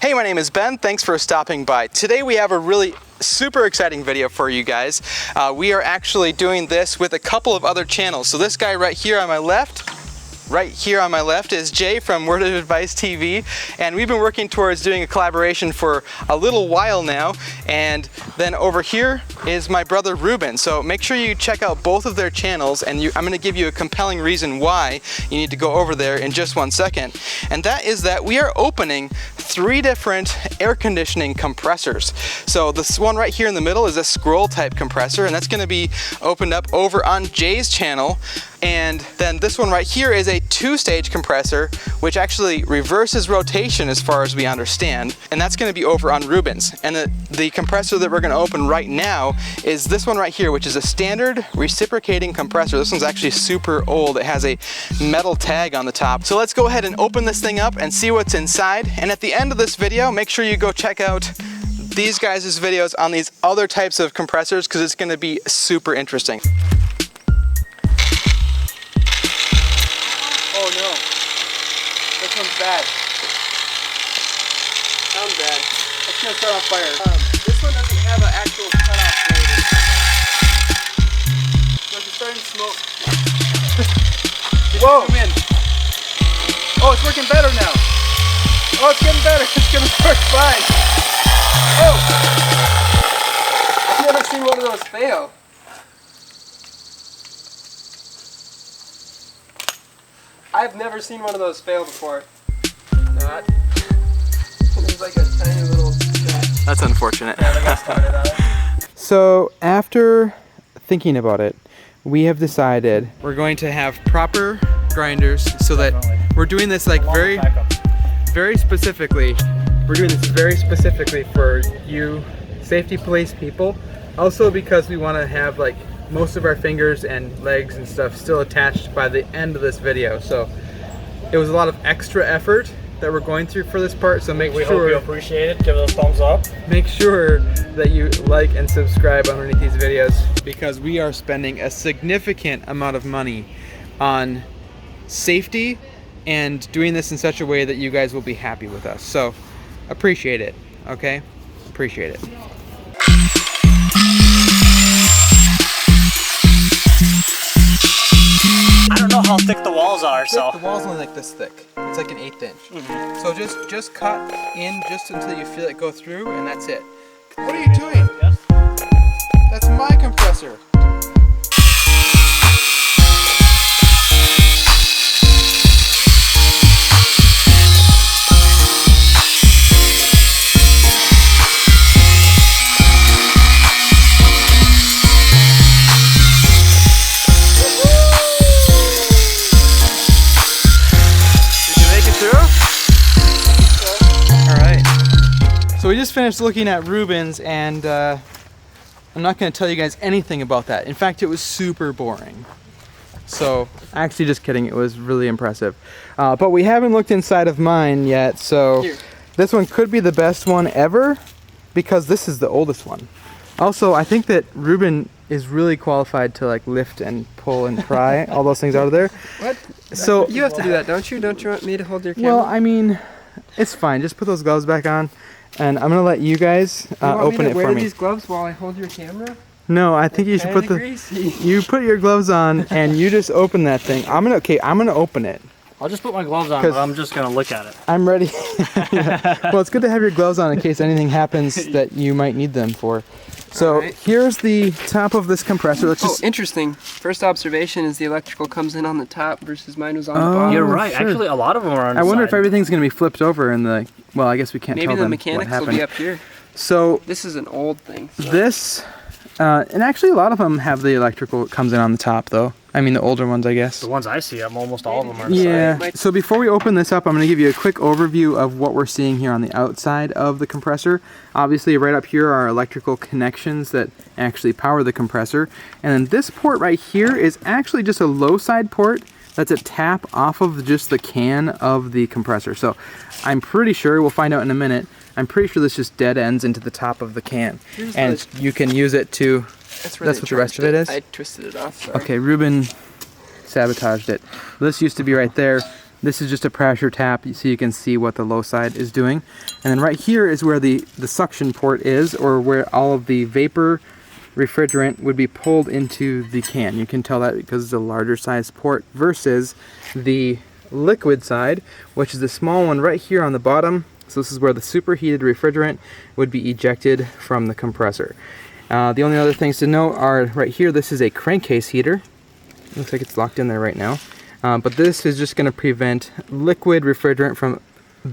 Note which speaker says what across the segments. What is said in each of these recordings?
Speaker 1: Hey, my name is Ben. Thanks for stopping by. Today we have a really super exciting video for you guys. We are actually doing this with a couple of other channels. So this guy right here on my left is Jay from Word of Advice TV, and we've been working towards doing a collaboration for a little while now. And then over here is my brother Reuben. So make sure you check out both of their channels, and I'm going to give you a compelling reason why you need to go over there in just 1 second. And that is that we are opening 3 different air conditioning compressors. So this one right here in the middle is a scroll type compressor, and that's going to be opened up over on Jay's channel. And then this one right here is a 2-stage compressor, which actually reverses rotation as far as we understand. And that's gonna be over on Reuben's. And the compressor that we're gonna open right now is this one right here, which is a standard reciprocating compressor. This one's actually super old. It has a metal tag on the top. So let's go ahead and open this thing up and see what's inside. And at the end of this video, make sure you go check out these guys' videos on these other types of compressors, because it's gonna be super interesting. Oh no, this one's bad. Sounds bad. It's gonna start on fire. This one doesn't have an actual cutoff blade. So if it's starting to smoke. Whoa! In. Oh, it's working better now. Oh, it's getting better. It's gonna work fine. Oh! I've never seen one of those fail. I've never seen one of those fail before. Not. There's like a tiny little scratch. That's unfortunate. Yeah, they got started on it. So after thinking about it, we have decided we're going to have proper grinders, so that we're doing this like very specifically. We're doing this very specifically for you safety police people. Also because we want to have like most of our fingers and legs and stuff still attached by the end of this video. So it was a lot of extra effort that we're going through for this part, so make sure
Speaker 2: hope you appreciate it. Give it a thumbs up.
Speaker 1: Make sure that you like and subscribe underneath these videos, because we are spending a significant amount of money on safety and doing this in such a way that you guys will be happy with us. So appreciate it, okay? Appreciate it.
Speaker 2: I don't know how thick the walls are, so.
Speaker 1: The wall's only like this thick. It's like an 1/8 inch. Mm-hmm. So just cut in just until you feel it go through, and that's it. What are you doing?
Speaker 2: Yes.
Speaker 1: That's my compressor. So we just finished looking at Reuben's, and I'm not going to tell you guys anything about that. In fact, it was super boring. So, actually just kidding, it was really impressive. But we haven't looked inside of mine yet, so this one could be the best one ever, because this is the oldest one. Also, I think that Reuben is really qualified to like lift and pull and pry all those things out of there.
Speaker 3: What?
Speaker 1: So
Speaker 3: you have to do that, don't you? Don't you want me to hold your camera?
Speaker 1: Well, I mean, it's fine. Just put those gloves back on. And I'm gonna let you guys open it for me.
Speaker 3: Wear these gloves while I hold your camera?
Speaker 1: No, I think you should put you put your gloves on and you just open that thing. I'm gonna open it.
Speaker 2: I'll just put my gloves on, but I'm just gonna look at it.
Speaker 1: I'm ready. Yeah. Well, it's good to have your gloves on in case anything happens that you might need them for. So here's the top of this compressor. Let's just.
Speaker 3: Oh, interesting. First observation is the electrical comes in on the top versus mine was on the bottom.
Speaker 2: You're right. Sure. Actually, a lot of them are on the
Speaker 1: I wonder
Speaker 2: side.
Speaker 1: if everything's going to be flipped over in the. Well, I guess we can't tell them
Speaker 3: Maybe the mechanics will be up here.
Speaker 1: So
Speaker 3: this is an old thing. So.
Speaker 1: This, and actually a lot of them have the electrical comes in on the top though. I mean the older ones, I guess.
Speaker 2: The ones I see, almost all of them are on the
Speaker 1: Yeah.
Speaker 2: side.
Speaker 1: So before we open this up, I'm going to give you a quick overview of what we're seeing here on the outside of the compressor. Obviously, right up here are electrical connections that actually power the compressor. And then this port right here is actually just a low side port. That's a tap off of just the can of the compressor. So I'm pretty sure, we'll find out in a minute, I'm pretty sure this just dead ends into the top of the can. And you can use it to That's what the rest of it is?
Speaker 3: I twisted it off, sorry.
Speaker 1: Okay, Reuben sabotaged it. This used to be right there. This is just a pressure tap, so you can see what the low side is doing. And then right here is where the suction port is, or where all of the vapor refrigerant would be pulled into the can. You can tell that because it's a larger size port versus the liquid side, which is the small one right here on the bottom. So this is where the superheated refrigerant would be ejected from the compressor. The only other things to note are right here, this is a crankcase heater. Looks like it's locked in there right now. But this is just going to prevent liquid refrigerant from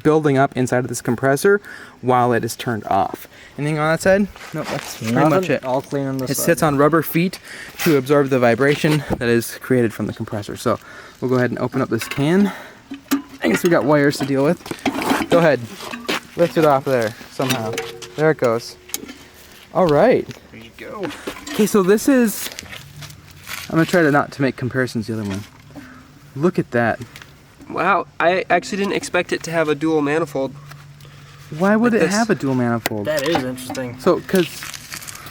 Speaker 1: building up inside of this compressor while it is turned off. Anything on that side? Nope, that's pretty much it.
Speaker 2: All clean on this
Speaker 1: It
Speaker 2: side.
Speaker 1: sits on rubber feet to absorb the vibration that is created from the compressor. So we'll go ahead and open up this can. I guess we got wires to deal with. Go ahead, lift it off there somehow. There it goes. All right.
Speaker 2: There you go.
Speaker 1: Okay, so this is, I'm gonna try to not to make comparisons to the other one. Look at that.
Speaker 3: Wow, I actually didn't expect it to have a dual manifold.
Speaker 1: Why would
Speaker 3: Like
Speaker 1: it
Speaker 3: this.
Speaker 1: have a dual manifold?
Speaker 2: That is interesting.
Speaker 1: So, because,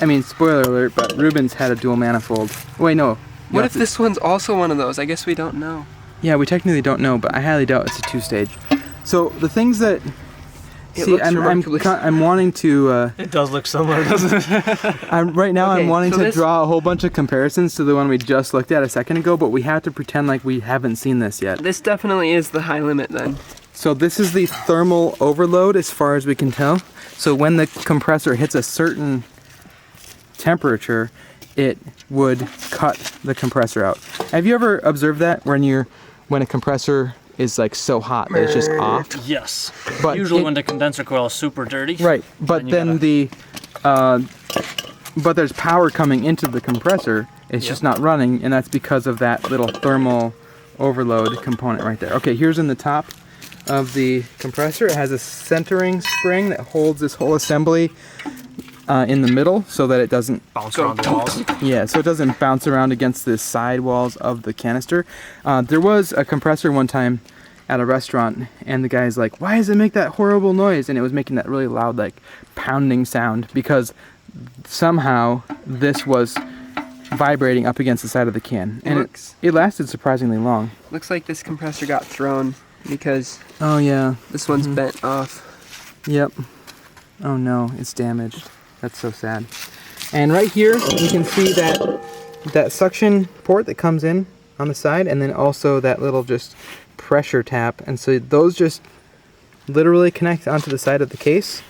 Speaker 1: I mean, spoiler alert, but Reuben's had a dual manifold. Wait, no.
Speaker 3: What if this one's also one of those? I guess we don't know.
Speaker 1: Yeah, we technically don't know, but I highly doubt it's a two-stage. So the things that,
Speaker 3: It
Speaker 1: see,
Speaker 3: looks
Speaker 1: I'm
Speaker 3: remarkably-
Speaker 1: wanting to.
Speaker 2: It does look similar, doesn't it?
Speaker 1: Right now
Speaker 3: Okay,
Speaker 1: I'm wanting
Speaker 3: so
Speaker 1: to
Speaker 3: this-
Speaker 1: draw a whole bunch of comparisons to the one we just looked at a second ago, but we have to pretend like we haven't seen this yet.
Speaker 3: This definitely is the high limit then.
Speaker 1: So this is the thermal overload as far as we can tell. So when the compressor hits a certain temperature, it would cut the compressor out. Have you ever observed that when a compressor is like so hot that it's just off?
Speaker 2: Yes.
Speaker 1: But
Speaker 2: usually
Speaker 1: it-
Speaker 2: when the condenser coil is super dirty.
Speaker 1: Right, but
Speaker 2: Then
Speaker 1: then
Speaker 2: you
Speaker 1: but there's power coming into the compressor. It's just not running, and that's because of that little thermal overload component right there. Okay, here's in the top of the compressor. It has a centering spring that holds this whole assembly in the middle so that it doesn't
Speaker 2: Bounce around the walls.
Speaker 1: yeah, so it doesn't bounce around against the side walls of the canister. There was a compressor one time at a restaurant, and the guy's like, why does it make that horrible noise? And it was making that really loud, like, pounding sound because somehow this was vibrating up against the side of the can. And it lasted surprisingly long.
Speaker 3: Looks like this compressor got thrown because
Speaker 1: Oh, yeah.
Speaker 3: this one's bent off.
Speaker 1: Yep. Oh, no, it's damaged. That's so sad. And right here, you can see that suction port that comes in on the side, and then also that little just pressure tap. And so those just literally connect onto the side of the case.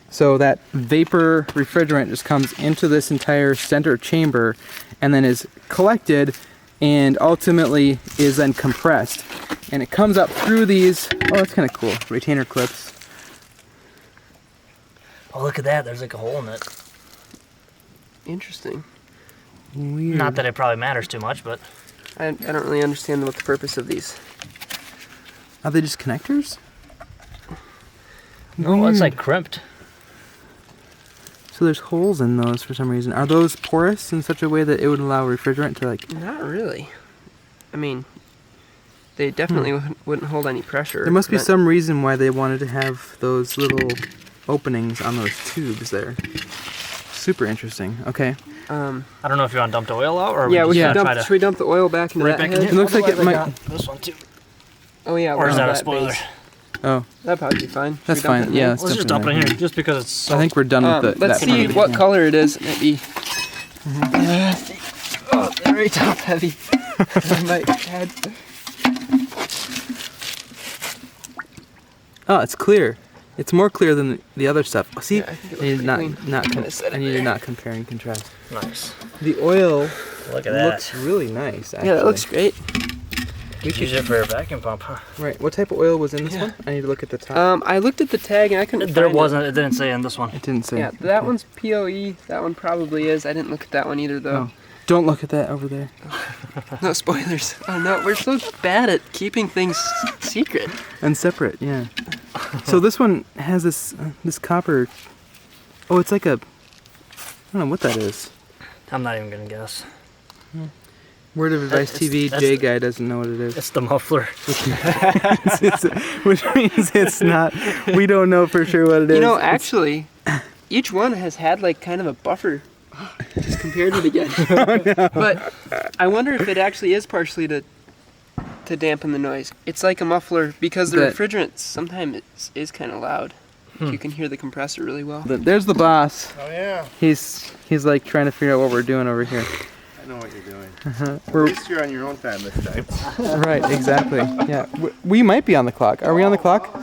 Speaker 1: So that vapor refrigerant just comes into this entire center chamber and then is collected and ultimately is then compressed. And it comes up through these, oh, that's kind of cool, retainer clips.
Speaker 2: Oh, look at that. There's like a hole in it.
Speaker 3: Interesting.
Speaker 1: Weird.
Speaker 2: Not that it probably matters too much, but
Speaker 3: I don't really understand what the purpose of these.
Speaker 1: Are they just connectors?
Speaker 2: well, it's like crimped.
Speaker 1: So there's holes in those for some reason. Are those porous in such a way that it would allow refrigerant to like...
Speaker 3: Not really. I mean, they definitely wouldn't hold any pressure.
Speaker 1: There must be
Speaker 3: but-
Speaker 1: some reason why they wanted to have those little openings on those tubes there. Super interesting. Okay.
Speaker 3: Um,
Speaker 2: I don't know if you want to dump the oil out or
Speaker 3: yeah,
Speaker 2: we
Speaker 3: we
Speaker 2: just
Speaker 3: should
Speaker 2: try
Speaker 3: dump.
Speaker 2: to
Speaker 3: Should we dump the oil back into
Speaker 2: right
Speaker 3: that
Speaker 2: back
Speaker 3: head?
Speaker 2: in
Speaker 1: It looks like it
Speaker 2: Otherwise, I
Speaker 1: might-
Speaker 2: got this one too.
Speaker 3: Oh yeah.
Speaker 2: Or is
Speaker 3: we'll
Speaker 2: that a
Speaker 3: have
Speaker 2: spoiler?
Speaker 3: base.
Speaker 1: Oh,
Speaker 3: That'd probably be fine. Should
Speaker 1: that's
Speaker 3: we dump
Speaker 1: fine.
Speaker 3: it in
Speaker 1: Yeah,
Speaker 3: there?
Speaker 1: let's
Speaker 2: Let's just dump it in here, just because it's so...
Speaker 1: I think we're done with
Speaker 3: Let's
Speaker 1: that
Speaker 3: see
Speaker 1: part.
Speaker 3: what color it is. It might be. Oh, very top heavy. On my head.
Speaker 1: Oh, it's clear. It's more clear than the other stuff. Oh, see,
Speaker 3: Yeah, I think it
Speaker 1: I need
Speaker 3: looks
Speaker 1: to
Speaker 3: pretty clean.
Speaker 1: I need to not compare and contrast.
Speaker 2: Nice.
Speaker 1: The oil
Speaker 2: Look at that.
Speaker 1: looks really nice. Actually.
Speaker 3: Yeah, that looks great.
Speaker 1: We
Speaker 2: Use it for a vacuum pump, huh?
Speaker 1: Right. What type of oil was in this
Speaker 3: Yeah.
Speaker 1: one? I need to look at the top.
Speaker 3: I looked at the tag and I couldn't
Speaker 2: There
Speaker 3: find it.
Speaker 2: wasn't, it didn't say in this one.
Speaker 1: It didn't say.
Speaker 3: Yeah, that one's POE. That one probably is. I didn't look at that one either, though.
Speaker 1: Oh. Don't look at that over there.
Speaker 3: No spoilers. Oh no, we're so bad at keeping things secret.
Speaker 1: And separate, yeah. So this one has this copper. Oh, it's like a. I don't know what that is.
Speaker 2: I'm not even gonna guess.
Speaker 1: Word of Advice
Speaker 2: That's-
Speaker 1: TV,
Speaker 2: that's
Speaker 1: J
Speaker 2: the-
Speaker 1: guy doesn't know what it is.
Speaker 2: It's the muffler.
Speaker 1: Which means it's not. We don't know for sure what it is.
Speaker 3: You know,
Speaker 1: It's-
Speaker 3: actually, each one has had like kind of a buffer. Just compared it again. But I wonder if it actually is partially to to dampen the noise. It's like a muffler because the refrigerant sometimes is kind of loud. You can hear the compressor really well.
Speaker 1: There's the boss.
Speaker 4: Oh yeah.
Speaker 1: He's like trying to figure out what we're doing over here.
Speaker 4: I know what you're doing.
Speaker 1: At
Speaker 4: least you're on your own time this time.
Speaker 1: Right, exactly. Yeah, we might be on the clock. Are we on the clock?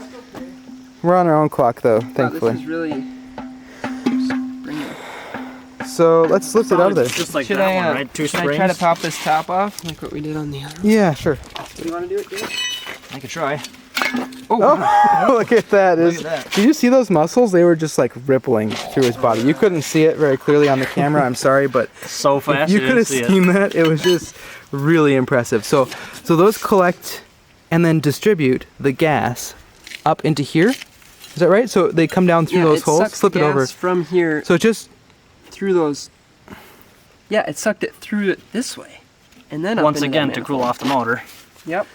Speaker 1: We're on our own clock though, thankfully.
Speaker 3: This is really...
Speaker 1: So let's lift it out of there.
Speaker 2: Just like
Speaker 3: Should
Speaker 2: that
Speaker 3: I,
Speaker 2: one, right? Two
Speaker 3: should
Speaker 2: springs.
Speaker 3: I try to pop this top off like what we did on the other one?
Speaker 1: Yeah, sure.
Speaker 3: Do you want to do it, Dave?
Speaker 2: I could try.
Speaker 1: Oh, look at that.
Speaker 2: Look at that.
Speaker 1: Did you see those muscles? They were just like rippling through his body. You couldn't see it very clearly on the camera. I'm sorry, but
Speaker 2: So fast.
Speaker 1: you could have seen that. It was just really impressive. So those collect and then distribute the gas up into here. Is that right? So they come down through those holes. Flip it over.
Speaker 3: From here.
Speaker 1: So just
Speaker 3: through those. Yeah, it sucked it through it this way, and then
Speaker 2: Once
Speaker 3: up into
Speaker 2: again
Speaker 3: that
Speaker 2: to cool
Speaker 3: manifold.
Speaker 2: off the motor.
Speaker 3: Yep.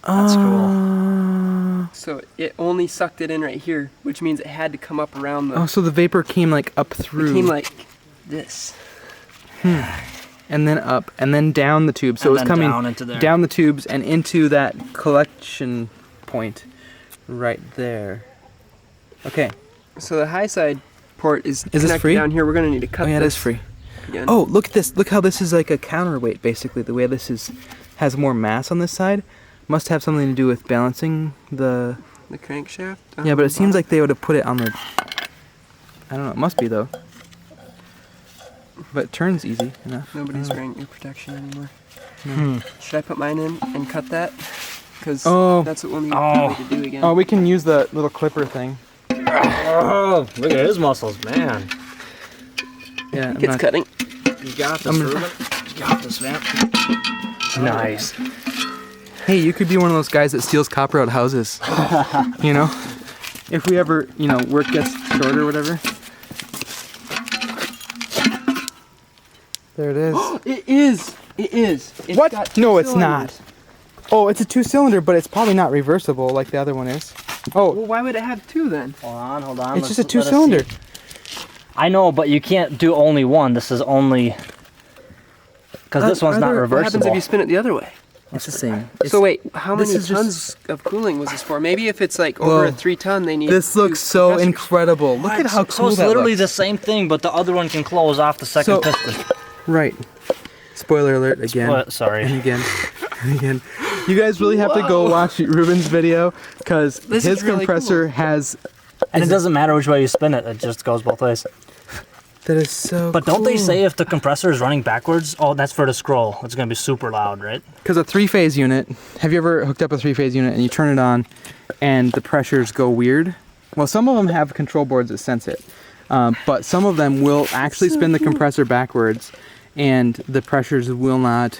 Speaker 2: That's cool.
Speaker 3: So it only sucked it in right here, which means it had to come up around the.
Speaker 1: Oh, so the vapor came like up through.
Speaker 3: It came like this.
Speaker 1: And then up, and then down the tube. So
Speaker 2: And
Speaker 1: it was
Speaker 2: then
Speaker 1: coming
Speaker 2: down into there.
Speaker 1: down the tubes and into that collection point right there. Okay.
Speaker 3: So the high side port is
Speaker 1: this
Speaker 3: connected
Speaker 1: free?
Speaker 3: down here. We're gonna need to cut.
Speaker 1: Oh yeah, it
Speaker 3: this
Speaker 1: is free.
Speaker 3: again.
Speaker 1: Oh, look at this. Look how this is like a counterweight, basically. The way this has more mass on this side must have something to do with balancing the...
Speaker 3: The crankshaft.
Speaker 1: Yeah, but it seems like they would have put it on the... I don't know. It must be, though. But it turns easy enough.
Speaker 3: Nobody's wearing ear protection anymore.
Speaker 1: No.
Speaker 3: Should I put mine in and cut that? Because
Speaker 1: Oh.
Speaker 3: that's what we'll need probably to do again.
Speaker 1: Oh, we can use the little clipper thing.
Speaker 2: Oh, look at his muscles, man.
Speaker 1: Yeah, I'm
Speaker 3: It's
Speaker 1: not-
Speaker 3: cutting.
Speaker 2: You got this, Reuben. You got this, man. Nice.
Speaker 1: Hey, you could be one of those guys that steals copper out of houses. You know? If we ever, work gets short or whatever. There it is.
Speaker 3: It is. It is. It's
Speaker 1: What?
Speaker 3: got two
Speaker 1: No, it's
Speaker 3: cylinders.
Speaker 1: not. Oh, it's a 2-cylinder, but it's probably not reversible like the other one is. Oh,
Speaker 3: Well, why would it have two then?
Speaker 2: Hold on.
Speaker 1: it's just a 2-cylinder.
Speaker 2: I know, but you can't do only one. This is only... Because this one's not
Speaker 3: What happens
Speaker 2: reversible.
Speaker 3: if you spin it the other way?
Speaker 1: It's the same.
Speaker 3: So wait, how
Speaker 1: this
Speaker 3: many
Speaker 1: is just-
Speaker 3: tons of cooling was this for? Maybe if it's like over
Speaker 1: Whoa.
Speaker 3: a 3-ton, they need.
Speaker 1: This
Speaker 3: two
Speaker 1: looks so
Speaker 3: compressors.
Speaker 1: incredible. Look at how
Speaker 2: So
Speaker 1: cool
Speaker 2: it's
Speaker 1: that
Speaker 2: literally
Speaker 1: looks.
Speaker 2: the same thing, but the other one can close off the second
Speaker 1: So-
Speaker 2: piston.
Speaker 1: Right. Spoiler alert again.
Speaker 2: Sorry.
Speaker 1: And again. And again. You guys really have to go watch Reuben's video because
Speaker 3: This
Speaker 1: his
Speaker 3: is really
Speaker 1: compressor
Speaker 3: cool.
Speaker 1: has...
Speaker 2: And it doesn't matter which way you spin it, it just goes both ways.
Speaker 1: That is so
Speaker 2: But don't they
Speaker 1: cool.
Speaker 2: say if the compressor is running backwards, oh, that's for the scroll. It's going to be super loud, right?
Speaker 1: Because a 3-phase unit, have you ever hooked up a 3-phase unit and you turn it on and the pressures go weird? Well, some of them have control boards that sense it. But some of them will actually spin the compressor backwards and the pressures will not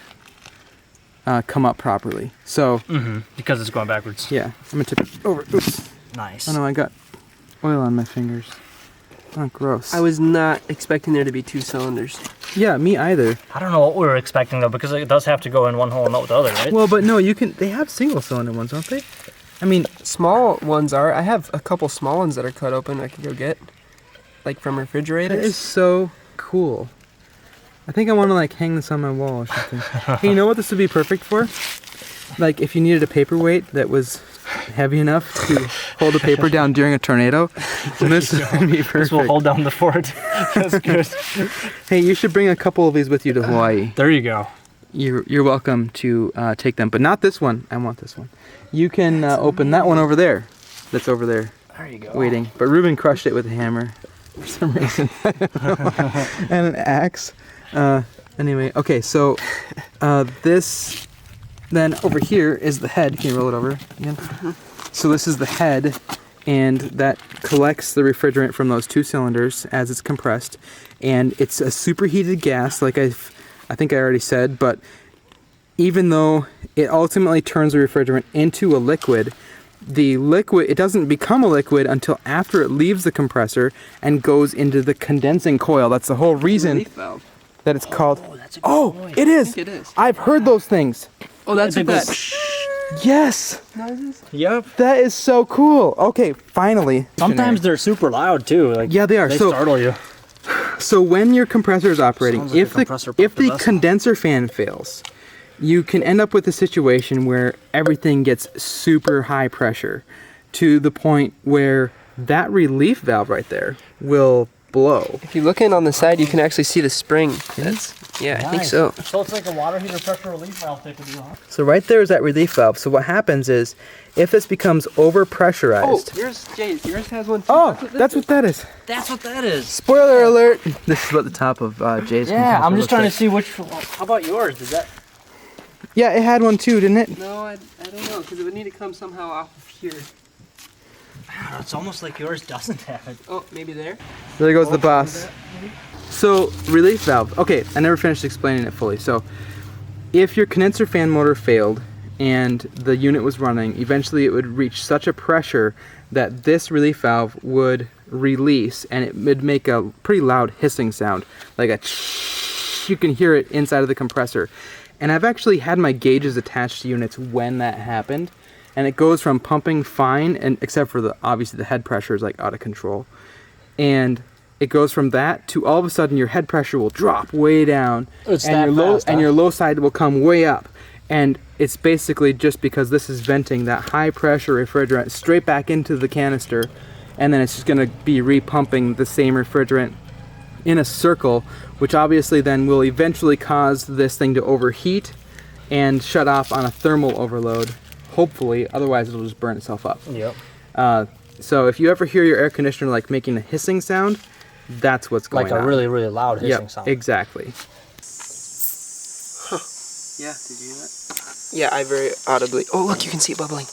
Speaker 1: come up properly. So,
Speaker 2: Because it's going backwards.
Speaker 1: yeah, I'm going to tip it over. Oops.
Speaker 2: Nice.
Speaker 1: Oh no, I got oil on my fingers. Oh, gross.
Speaker 3: I was not expecting there to be 2 cylinders.
Speaker 1: Yeah, me either.
Speaker 2: I don't know what we were expecting, though, because it does have to go in one hole and not with the other, right?
Speaker 1: Well, but no, they have single cylinder ones, don't they? I mean,
Speaker 3: Small ones are. I have a couple small ones that are cut open. I could go get, like from
Speaker 1: that
Speaker 3: refrigerators.
Speaker 1: is so cool. I think I want to like hang this on my wall or something. Hey, you know what this would be perfect for? Like if you needed a paperweight that was heavy enough to hold the paper down during a tornado, this would be
Speaker 2: This will
Speaker 1: perfect.
Speaker 2: hold down the fort. That's good.
Speaker 1: Hey, you should bring a couple of these with you to Hawaii.
Speaker 2: There you go.
Speaker 1: You're welcome to take them, but not this one. I want this one. You can open that one over there. That's over there,
Speaker 2: There you go.
Speaker 1: waiting. But Reuben crushed it with a hammer for some reason. I don't know why. And an axe. Anyway, okay, so this then over here is the head. Can you roll it over again? So this is the head, and that collects the refrigerant from those 2 cylinders as it's compressed, and it's a superheated gas, like I think I already said, but even though it ultimately turns the refrigerant into a liquid, it doesn't become a liquid until after it leaves the compressor and goes into the condensing coil. That's the whole reason
Speaker 3: Relief valve.
Speaker 1: that it's called.
Speaker 2: That's a good
Speaker 1: Oh,
Speaker 2: point.
Speaker 1: it is.
Speaker 3: think it is.
Speaker 1: I've heard those things.
Speaker 3: Oh, that's what
Speaker 2: It's
Speaker 3: that
Speaker 1: Yes,
Speaker 3: noises.
Speaker 2: Yep.
Speaker 1: that is so cool. Okay, finally.
Speaker 2: Sometimes they're super loud, too. Like,
Speaker 1: Yeah, they are.
Speaker 2: They
Speaker 1: So-
Speaker 2: startle you.
Speaker 1: So when your compressor is operating,
Speaker 2: Sounds like
Speaker 1: if
Speaker 2: a compressor
Speaker 1: the
Speaker 2: put the vessel.
Speaker 1: condenser fan fails, you can end up with a situation where everything gets super high pressure to the point where that relief valve right there will blow.
Speaker 3: If you look in on the side, you can actually see the spring. That's, yeah, I think so.
Speaker 2: So it's like a water heater pressure relief valve type of deal, huh?
Speaker 1: So right there is that relief valve. So what happens is, if this becomes over pressurized.
Speaker 3: Oh, yours has one too.
Speaker 1: Oh, that's what that is.
Speaker 2: That's what that is.
Speaker 1: Spoiler alert. This is what the top of Jay's
Speaker 2: Yeah,
Speaker 1: compressor
Speaker 2: I'm just
Speaker 1: looks
Speaker 2: trying
Speaker 1: like.
Speaker 2: to see which. How about yours? Did that?
Speaker 1: Yeah, it had one too, didn't it?
Speaker 3: No, I don't know, because it would need to come somehow off of here.
Speaker 2: It's almost like yours doesn't have it.
Speaker 3: Oh, maybe there?
Speaker 1: There goes the boss. So, relief valve. Okay, I never finished explaining it fully. So, if your condenser fan motor failed and the unit was running, eventually it would reach such a pressure that this relief valve would release, and it would make a pretty loud hissing sound, like a you can hear it inside of the compressor. And I've actually had my gauges attached to units when that happened, and it goes from pumping fine, and except for the obviously the head pressure is like out of control, and it goes from that to all of a sudden your head pressure will drop way down, and your low side will come way up, and it's basically just because this is venting that high pressure refrigerant straight back into the canister, and then it's just going to be repumping the same refrigerant in a circle, which obviously then will eventually cause this thing to overheat and shut off on a thermal overload, hopefully, otherwise it'll just burn itself up.
Speaker 2: Yep.
Speaker 1: So if you ever hear your air conditioner like making a hissing sound, that's what's going on.
Speaker 2: Like a really, really loud hissing sound.
Speaker 1: Exactly.
Speaker 3: Huh.
Speaker 1: Yeah, did you hear that?
Speaker 3: Yeah, I very audibly. Oh, look, you can see it bubbling.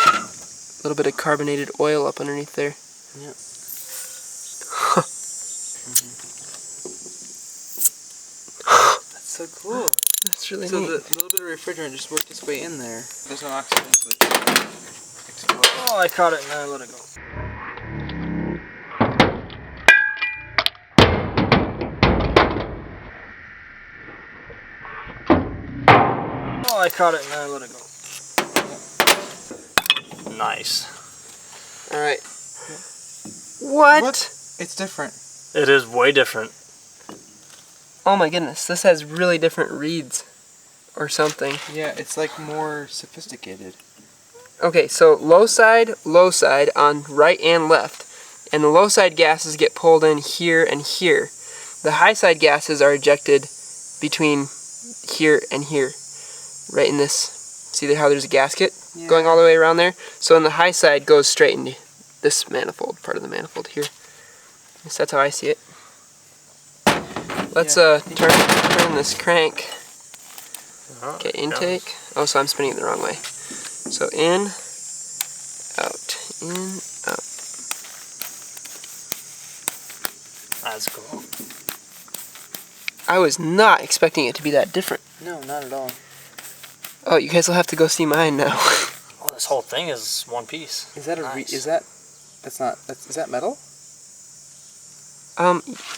Speaker 3: A little bit of carbonated oil up underneath there.
Speaker 1: Yeah. That's so cool.
Speaker 3: That's really
Speaker 1: So
Speaker 3: neat.
Speaker 1: the little bit of refrigerant just worked its way in there. There's no oxygen, so it explodes.
Speaker 2: Oh, I caught it and then I let it go. Oh, I caught it and then I let it go. Nice.
Speaker 3: Alright. What?
Speaker 1: It's different.
Speaker 2: It is way different.
Speaker 3: Oh my goodness, this has really different reeds or something.
Speaker 1: Yeah, it's like more sophisticated.
Speaker 3: Okay, so low side on right and left. And the low side gases get pulled in here and here. The high side gases are ejected between here and here. Right in this, see how there's a gasket going all the way around there? So then the high side goes straight into this manifold, part of the manifold here. So that's how I see it. Let's turn this crank. Okay, intake. Oh, so I'm spinning it the wrong way. So in, out, in, out.
Speaker 2: That's cool.
Speaker 3: I was not expecting it to be that different.
Speaker 1: No, not at all.
Speaker 3: Oh, you guys will have to go see mine now.
Speaker 2: Oh, this whole thing is one piece.
Speaker 1: Is that
Speaker 2: Nice.
Speaker 1: is that metal?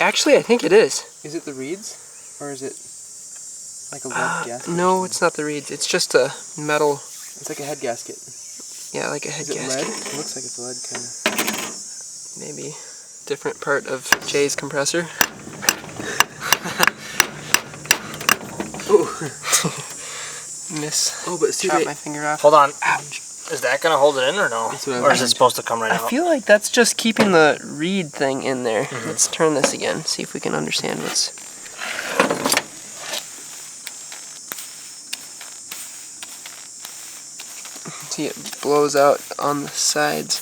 Speaker 3: Actually, I think it is.
Speaker 1: Is it the reeds, or is it like a lead gasket?
Speaker 3: No, it's not the reeds. It's just a metal.
Speaker 1: It's like a head gasket.
Speaker 3: Yeah, like a head
Speaker 1: Is it
Speaker 3: gasket.
Speaker 1: lead? It looks like it's lead, kind of.
Speaker 3: Maybe different part of Jay's compressor.
Speaker 1: But see,
Speaker 3: Chop my finger off.
Speaker 2: Hold on.
Speaker 3: Ouch.
Speaker 2: Is that gonna hold it in or no?
Speaker 1: That's what I
Speaker 2: Or is it
Speaker 1: was
Speaker 2: supposed to come right
Speaker 3: I
Speaker 2: out?
Speaker 3: feel like that's just keeping the reed thing in there. Let's turn this again, see if we can understand what's... See, it blows out on the sides.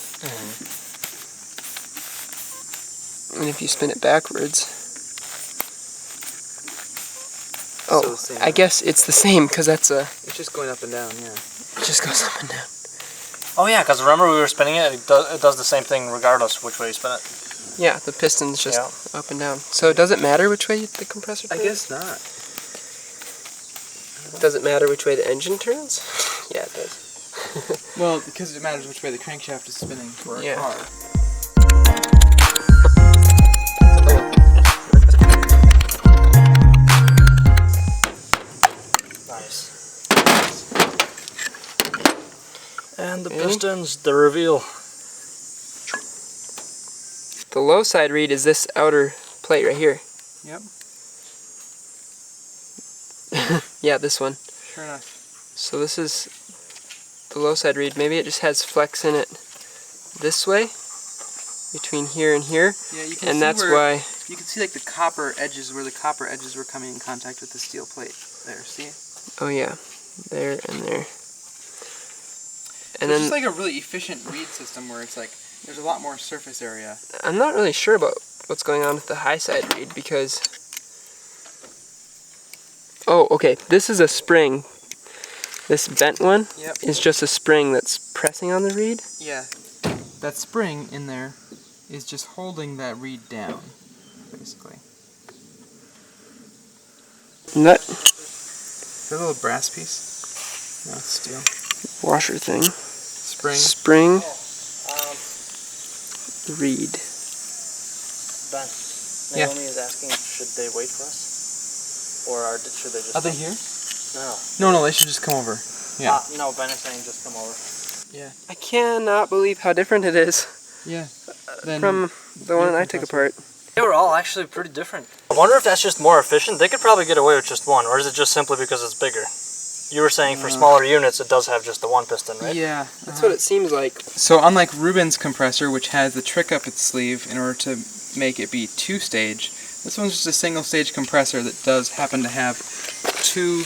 Speaker 3: And if you spin it backwards... Oh,
Speaker 1: So the same.
Speaker 3: I guess it's the same, because that's a...
Speaker 1: It's just going up and down, yeah.
Speaker 3: It just goes up and down.
Speaker 2: Oh yeah, because remember we were spinning it. It does the same thing regardless which way you spin it.
Speaker 3: Yeah, the piston's just up and down. So does it matter which way the compressor turns?
Speaker 1: I guess not.
Speaker 3: Does it matter which way the engine turns? Yeah, it does.
Speaker 1: Well, because it matters which way the crankshaft is spinning for a
Speaker 3: Yeah.
Speaker 1: car.
Speaker 2: Nice. And the pistons, the reveal.
Speaker 3: The low side reed is this outer plate right here.
Speaker 1: Yep.
Speaker 3: Yeah, this one.
Speaker 1: Sure enough.
Speaker 3: So this is the low side reed. Maybe it just has flex in it this way, between here and here.
Speaker 1: Yeah, you can
Speaker 3: and
Speaker 1: see
Speaker 3: that's
Speaker 1: where,
Speaker 3: why.
Speaker 1: you can see like the copper edges, where the copper edges were coming in contact with the steel plate. There, see?
Speaker 3: Oh yeah, there and there.
Speaker 1: So
Speaker 3: And
Speaker 1: it's
Speaker 3: then
Speaker 1: just like a really efficient reed system where it's like there's a lot more surface area.
Speaker 3: I'm not really sure about what's going on with the high side reed because. Oh, okay. This is a spring. This bent one
Speaker 1: Yep.
Speaker 3: is just a spring that's pressing on the reed.
Speaker 1: Yeah. That spring in there is just holding that reed down, basically.
Speaker 3: And that
Speaker 1: Is that a little brass piece? No, it's steel.
Speaker 3: washer thing.
Speaker 1: Spring.
Speaker 3: Spring. Reed.
Speaker 2: Ben,
Speaker 1: Yeah.
Speaker 2: Naomi is asking, should they wait for us? Or should they just...
Speaker 1: Are they here?
Speaker 2: No.
Speaker 1: No, they should just come over. Yeah.
Speaker 2: No, Ben is saying just come over.
Speaker 1: Yeah.
Speaker 3: I cannot believe how different it is
Speaker 1: Yeah.
Speaker 3: from the one I took apart.
Speaker 2: They were all actually pretty different. I wonder if that's just more efficient. They could probably get away with just one, or is it just simply because it's bigger? You were saying for smaller units it does have just the one piston, right?
Speaker 1: Yeah.
Speaker 3: That's what it seems like.
Speaker 1: So unlike Reuben's compressor, which has the trick up its sleeve in order to make it be two-stage, this one's just a single-stage compressor that does happen to have two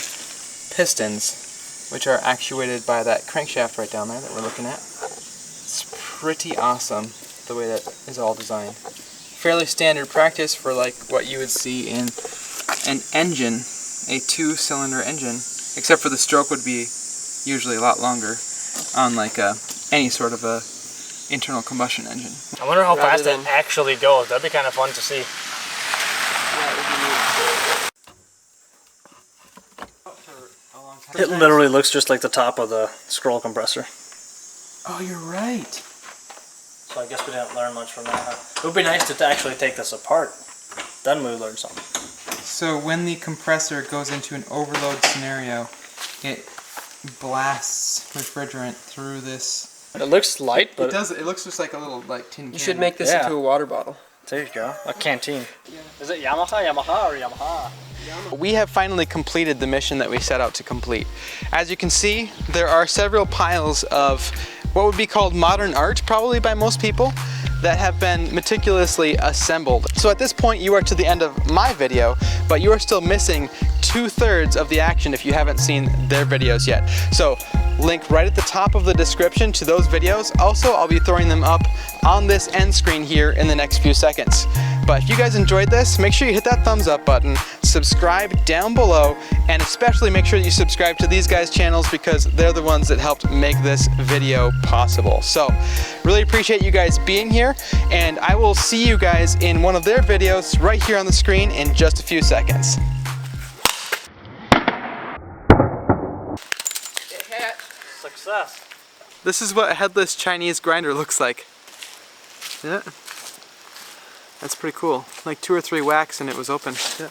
Speaker 1: pistons, which are actuated by that crankshaft right down there that we're looking at. It's pretty awesome the way that is all designed. Fairly standard practice for like what you would see in an engine, a two-cylinder engine, except for the stroke would be usually a lot longer on like any sort of a internal combustion engine.
Speaker 2: I wonder how
Speaker 3: Rather
Speaker 2: fast
Speaker 3: than-
Speaker 2: it actually goes. That'd be kind of fun to see. It literally looks just like the top of the scroll compressor.
Speaker 1: Oh, you're right.
Speaker 2: So I guess we didn't learn much from that. Huh? It would be nice to actually take this apart. Then we would learn something.
Speaker 1: So when the compressor goes into an overload scenario, it blasts refrigerant through this.
Speaker 2: It looks light, but
Speaker 1: It does. It looks just like a little like tin can.
Speaker 3: You should make this
Speaker 2: Yeah.
Speaker 3: into a water bottle.
Speaker 2: there you go. A canteen. Is it Yamaha or Yamaha?
Speaker 1: We have finally completed the mission that we set out to complete. As you can see, there are several piles of what would be called modern art, probably by most people, that have been meticulously assembled. So at this point, you are to the end of my video, but you are still missing 2/3 of the action if you haven't seen their videos yet. So link right at the top of the description to those videos. Also, I'll be throwing them up on this end screen here in the next few seconds. But if you guys enjoyed this, make sure you hit that thumbs up button, subscribe down below, and especially make sure that you subscribe to these guys' channels because they're the ones that helped make this video possible. So really appreciate you guys being here, and I will see you guys in one of their videos right here on the screen in just a few seconds.
Speaker 2: Success.
Speaker 1: This is what a headless Chinese grinder looks like. Yeah. That's pretty cool. Like 2 or 3 whacks and it was open. Yeah.